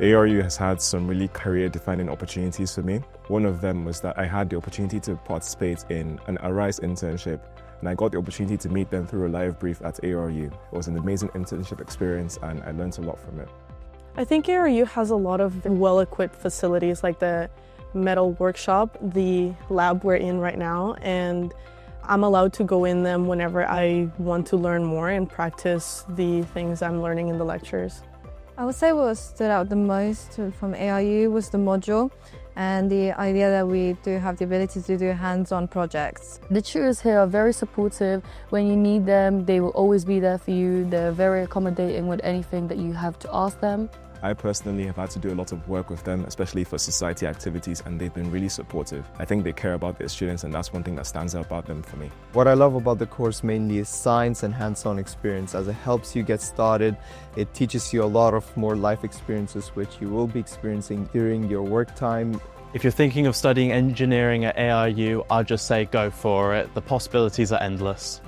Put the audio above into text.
ARU has had some really career-defining opportunities for me. One of them was that I had the opportunity to participate in an ARISE internship, and I got the opportunity to meet them through a live brief at ARU. It was an amazing internship experience and I learned a lot from it. I think ARU has a lot of well-equipped facilities like the metal workshop, the lab we're in right now, and I'm allowed to go in them whenever I want to learn more and practice the things I'm learning in the lectures. I would say what stood out the most from ARU was the module and the idea that we do have the ability to do hands-on projects. The tutors here are very supportive. When you need them, they will always be there for you. They're very accommodating with anything that you have to ask them. I personally have had to do a lot of work with them, especially for society activities, and they've been really supportive. I think they care about their students, and that's one thing that stands out about them for me. What I love about the course mainly is science and hands-on experience, as it helps you get started. It teaches you a lot of more life experiences which you will be experiencing during your work time. If you're thinking of studying engineering at ARU, I'd just say go for it. The possibilities are endless.